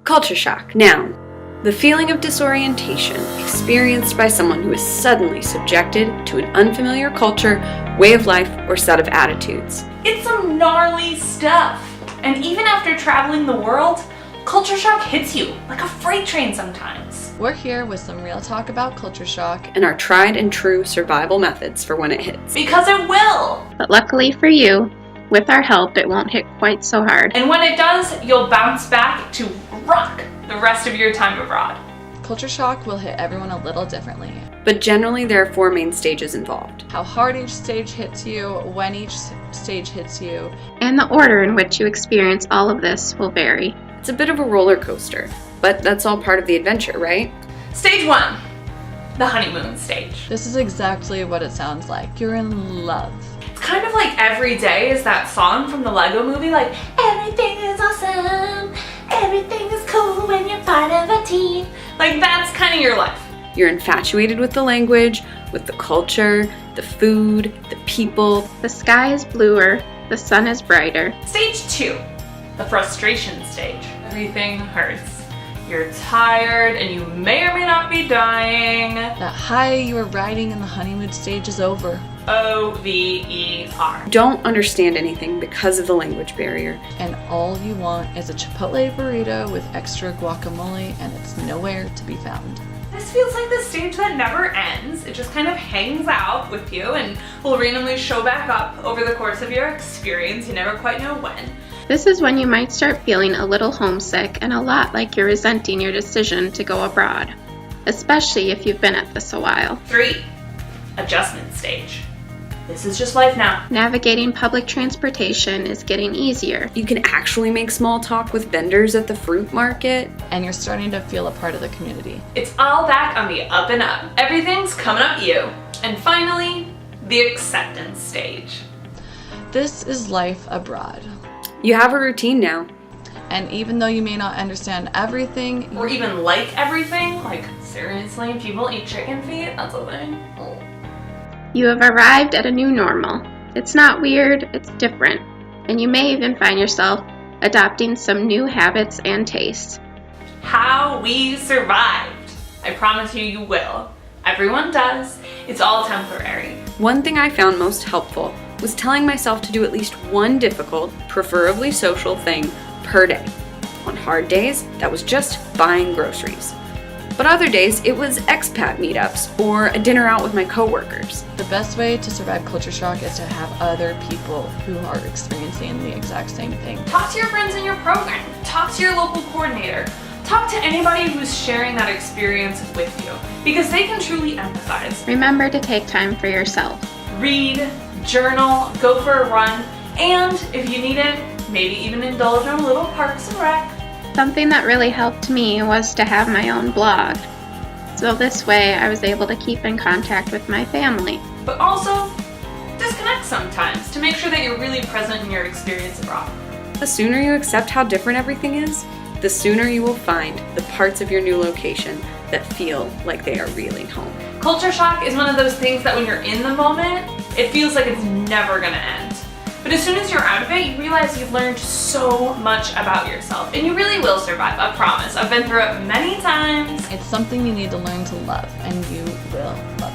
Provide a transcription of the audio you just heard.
Culture shock, noun. The feeling of disorientation experienced by someone who is suddenly subjected to an unfamiliar culture, way of life, or set of attitudes. It's some gnarly stuff. And even after traveling the world, culture shock hits you like a freight train sometimes. We're here with some real talk about culture shock And our tried and true survival methods for when it hits. Because it will! But luckily for you, with our help, it won't hit quite so hard. And when it does, you'll bounce back to rock the rest of your time abroad. Culture shock will hit everyone a little differently. But generally, there are 4 main stages involved. How hard each stage hits you, when each stage hits you, And the order in which you experience all of this will vary. It's a bit of a roller coaster, but that's all part of the adventure, right? Stage 1, the honeymoon stage. this is exactly what it sounds like. You're in love. It's kind of like Every Day is that song from the Lego movie, like, everything is awesome, everything is cool when you're part of a team. Like, that's kind of your life. You're infatuated with the language, with the culture, the food, the people. The sky is bluer, the sun is brighter. Stage 2, the frustration stage. Everything hurts. You're tired and you may or may not be dying. That high you were riding in the honeymoon stage is over. OVER. Don't understand anything because of the language barrier. And all you want is a Chipotle burrito with extra guacamole, and it's nowhere to be found. This feels like the stage that never ends. It just kind of hangs out with you and will randomly show back up over the course of your experience. You never quite know when. This is when you might start feeling a little homesick and a lot like you're resenting your decision to go abroad, especially if you've been at this a while. 3, adjustment stage. This is just life now. Navigating public transportation is getting easier. You can actually make small talk with vendors at the fruit market. And you're starting to feel a part of the community. It's all back on the up and up. Everything's coming up you. And finally, the acceptance stage. This is life abroad. You have a routine now. And even though you may not understand everything, Or even like everything. Like, seriously, people eat chicken feet? That's a thing. Oh. You have arrived at a new normal. It's not weird, it's different. And you may even find yourself adopting some new habits and tastes. How we survived. I promise you, you will. Everyone does. It's all temporary. One thing I found most helpful was telling myself to do at least one difficult, preferably social thing per day. On hard days, that was just buying groceries. But other days, it was expat meetups or a dinner out with my coworkers. the best way to survive culture shock is to have other people who are experiencing the exact same thing. Talk to your friends in your program. Talk to your local coordinator. Talk to anybody who's sharing that experience with you, because they can truly empathize. Remember to take time for yourself. Read, journal, go for a run, and if you need it, maybe even indulge in a little Parks and Rec. Something that really helped me was to have my own blog. So this way I was able to keep in contact with my family. But also, disconnect sometimes to make sure that you're really present in your experience abroad. The sooner you accept how different everything is, the sooner you will find the parts of your new location that feel like they are really home. Culture shock is one of those things that when you're in the moment, it feels like it's never gonna end. But as soon as you're out of it, you realize you've learned so much about yourself, and you really will survive, I promise. I've been through it many times. It's something you need to learn to love, and you will love it.